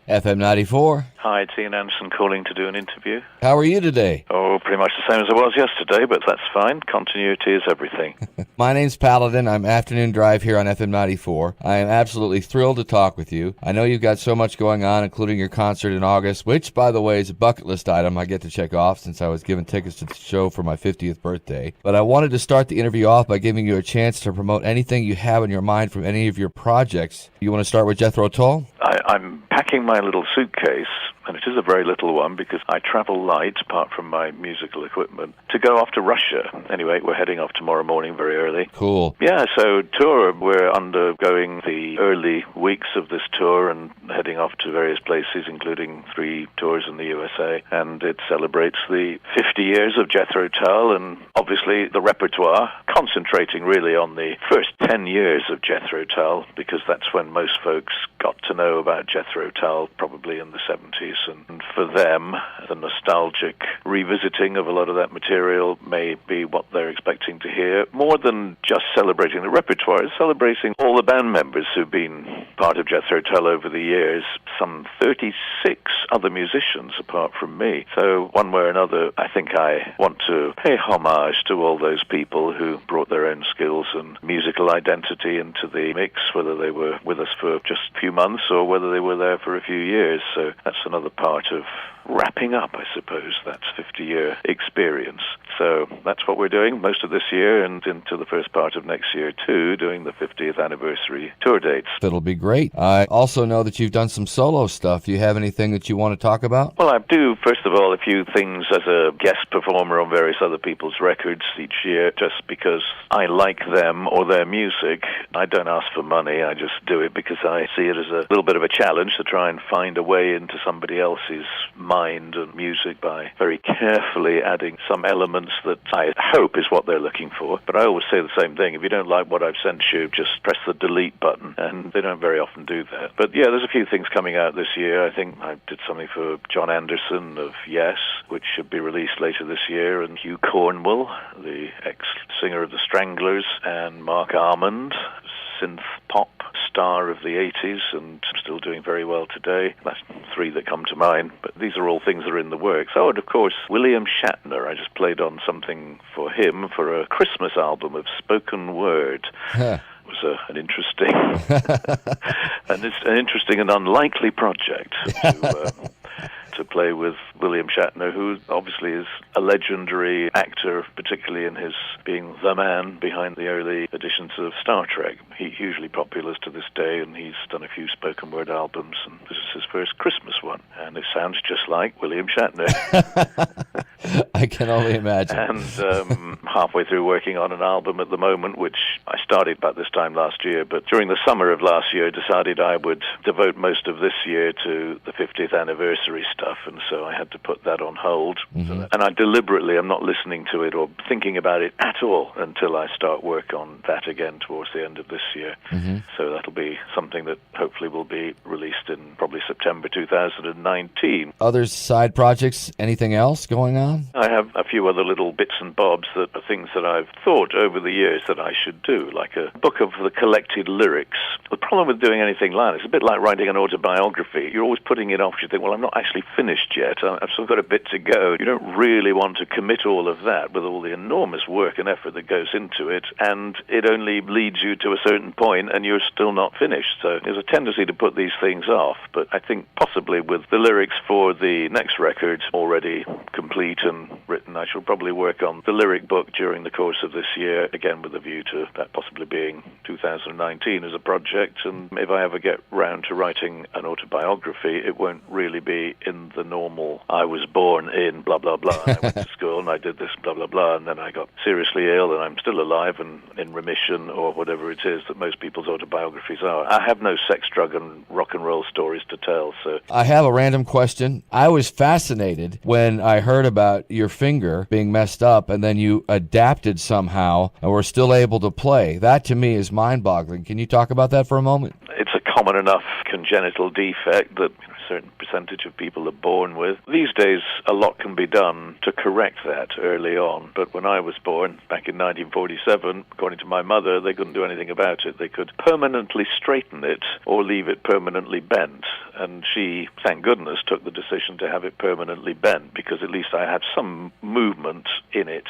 FM 94. Hi, it's Ian Anderson calling to do an interview. How are you today? Oh, pretty much the same as I was yesterday, but that's fine. Continuity is everything. My name's Paladin. I'm Afternoon Drive here on FM 94. I am absolutely thrilled to talk with you. I know you've got so much going on, including your concert in August, which, by the way, is a bucket list item I get to check off since I was given tickets to the show for my 50th birthday. But I wanted to start the interview off by giving you a chance to promote anything you have in your mind from any of your projects. You want to start with Jethro Tull? I'm packing my little suitcase, and it is a very little one because I travel light, apart from my musical equipment, to go off to Russia. Anyway, we're heading off tomorrow morning very early. Cool. Yeah, so tour, we're undergoing the early weeks of this tour and heading off to various places, including 3 tours in the USA, and it celebrates the 50 years of Jethro Tull and obviously the repertoire, concentrating really on the first 10 years of Jethro Tull, because that's when most folks got to know about Jethro Tull, probably in the 70s, and for them, the nostalgic revisiting of a lot of that material may be what they're expecting to hear. More than just celebrating the repertoire, it's celebrating all the band members who've been part of Jethro Tull over the years, some 36 other musicians apart from me. So one way or another, I think I want to pay homage to all those people who brought their own skills and musical identity into the mix, whether they were with us for just a few months or whether they were there for a few years. So that's another part of wrapping up, I suppose, that 50-year experience. So that's what we're doing most of this year and into the first part of next year, too, doing the 50th anniversary tour dates. It'll be great. I also know that you've done some solo stuff. Do you have anything that you want to talk about? Well, I do, first of all, a few things as a guest performer on various other people's records each year, just because I like them or their music. I don't ask for money, I just do it because I see it as a little bit of a challenge to try and find a way into somebody else's mind and music by very carefully adding some elements that I hope is what they're looking for. But I always say the same thing: if you don't like what I've sent you, just press the delete button, and they don't very often do that. But yeah, there's a few things coming out this year. I think I did something for John Anderson of Yes, which should be released later this year, and Hugh Cornwell, the ex-singer of the Stranglers, and Mark Armand, synth pop star of the 80s and still doing very well today. That's 3 that come to mind, but these are all things that are in the works. Oh, and of course, William Shatner. I just played on something for him for a Christmas album of spoken word. It was an interesting an interesting and unlikely project to play with William Shatner, who obviously is a legendary actor, particularly in his being the man behind the early editions of Star Trek. He's hugely popular to this day, and he's done a few spoken word albums, and this is his first Christmas one, and it sounds just like William Shatner. I can only imagine. And halfway through working on an album at the moment, which I started about this time last year, but during the summer of last year decided I would devote most of this year to the 50th anniversary stuff, and so I had to put that on hold. Mm-hmm. And I deliberately am not listening to it or thinking about it at all until I start work on that again towards the end of this year. Mm-hmm. So that'll be something that hopefully will be released in probably September 2019. Other side projects, anything else going on? I have a few other little bits and bobs that are things that I've thought over the years that I should do, like a book of the collected lyrics. The problem with doing anything like this, it's a bit like writing an autobiography. You're always putting it off. You think, well, I'm not actually finished yet. I've still got a bit to go. You don't really want to commit all of that with all the enormous work and effort that goes into it, and it only leads you to a certain point and you're still not finished. So there's a tendency to put these things off, but I think possibly with the lyrics for the next record already complete and written, I shall probably work on the lyric book during the course of this year, again with a view to that possibly being 2019 as a project. And if I ever get round to writing an autobiography, it won't really be in the normal, I was born in blah, blah, blah, I went to school and I did this, blah, blah, blah, and then I got seriously ill and I'm still alive and in remission, or whatever it is that most people's autobiographies are. I have no sex, drug, and rock and roll stories to tell. So I have a random question. I was fascinated when I heard about your finger being messed up and then you adapted somehow and were still able to play. That to me is mind-boggling. Can you talk about that for a moment? It's a common enough congenital defect that certain percentage of people are born with. These days, a lot can be done to correct that early on. But when I was born, back in 1947, according to my mother, they couldn't do anything about it. They could permanently straighten it or leave it permanently bent. And she, thank goodness, took the decision to have it permanently bent, because at least I had some movement in it.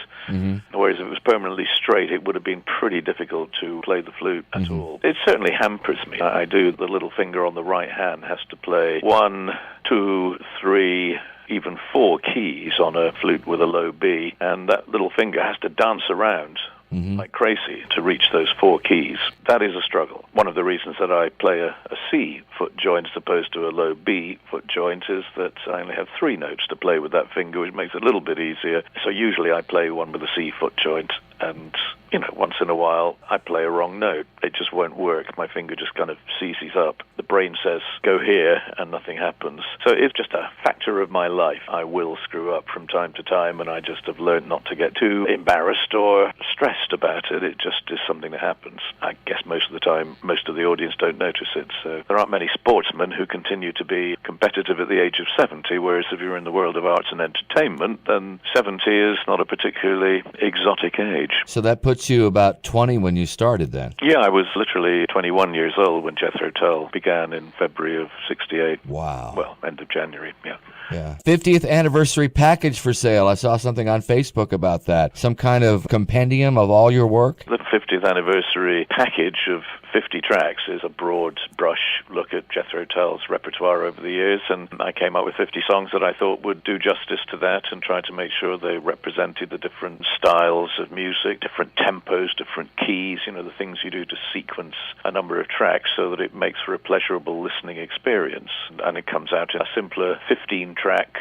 Whereas if it was permanently straight, it would have been pretty difficult to play the flute at all. It certainly hampers me. I do, the little finger on the right hand has to play 1, 2, 3, even 4 keys on a flute with a low B, and that little finger has to dance around like crazy to reach those 4 keys. That is a struggle. One of the reasons that I play a C foot joint as opposed to a low B foot joint is that I only have 3 notes to play with that finger, which makes it a little bit easier. So usually I play one with a C foot joint, and once in a while I play a wrong note. It just won't work. My finger just kind of seizes up. The brain says, go here, and nothing happens. So it's just a factor of my life. I will screw up from time to time, and I just have learned not to get too embarrassed or stressed about it. It just is something that happens. I guess most of the time, most of the audience don't notice it. So there aren't many sportsmen who continue to be competitive at the age of 70, whereas if you're in the world of arts and entertainment, then 70 is not a particularly exotic age. So that puts you about 20 when you started then? Yeah, I was literally 21 years old when Jethro Tull began in February of 68. Wow. Well, end of January, yeah. Yeah. 50th anniversary package for sale. I saw something on Facebook about that. Some kind of compendium of all your work? The 50th anniversary package of 50 tracks is a broad brush look at Jethro Tull's repertoire over the years, and I came up with 50 songs that I thought would do justice to that and try to make sure they represented the different styles of music, different tempos, different keys, the things you do to sequence a number of tracks so that it makes for a pleasurable listening experience. And it comes out in a simpler 15-track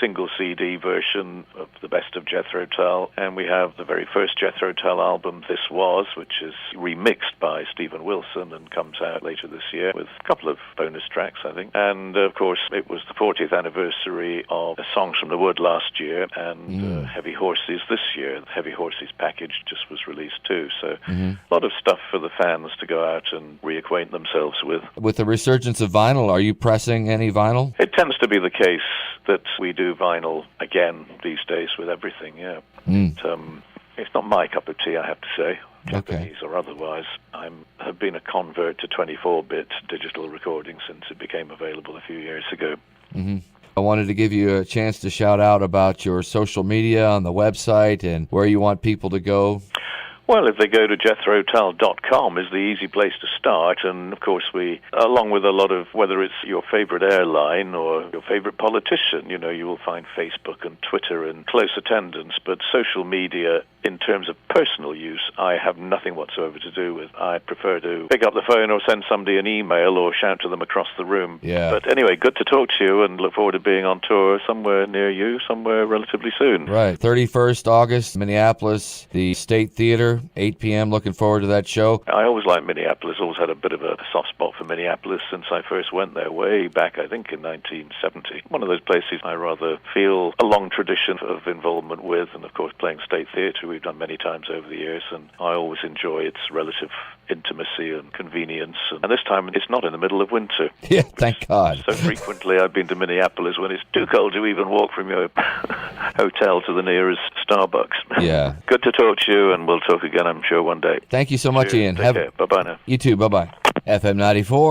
single CD version of the best of Jethro Tull, and we have the very first Jethro Tull album, This Was, which is remixed by Stephen Wilson and comes out later this year with a couple of bonus tracks, I think. And of course, it was the 40th anniversary of Songs from the Wood last year, and Heavy Horses this year. The Heavy Horses package just was released too, so a lot of stuff for the fans to go out and reacquaint themselves with. With the resurgence of vinyl, are you pressing any vinyl? It tends to be the case that we do vinyl again these days with everything, yeah. It's not my cup of tea, I have to say. Japanese or otherwise. I have been a convert to 24-bit digital recording since it became available a few years ago. I wanted to give you a chance to shout out about your social media on the website and where you want people to go. Well, if they go to jethrotull.com is the easy place to start, and of course we, along with a lot of, whether it's your favorite airline or your favorite politician, you will find Facebook and Twitter in close attendance, but social media in terms of personal use, I have nothing whatsoever to do with. I prefer to pick up the phone or send somebody an email or shout to them across the room. Yeah. But anyway, good to talk to you and look forward to being on tour somewhere near you, somewhere relatively soon. Right. 31st August, Minneapolis, the State Theater, 8 p.m. Looking forward to that show. I always liked Minneapolis, always had a bit of a soft spot for Minneapolis since I first went there way back, I think, in 1970. One of those places I rather feel a long tradition of involvement with, and of course playing State Theater we've done many times over the years, and I always enjoy its relative intimacy and convenience. And this time it's not in the middle of winter. Yeah, thank God. So frequently I've been to Minneapolis when it's too cold to even walk from your hotel to the nearest Starbucks. Yeah. Good to talk to you, and we'll talk again, I'm sure, one day. Thank you so much, Cheers. Ian. Take care. Bye-bye now. You too. Bye-bye. FM 94.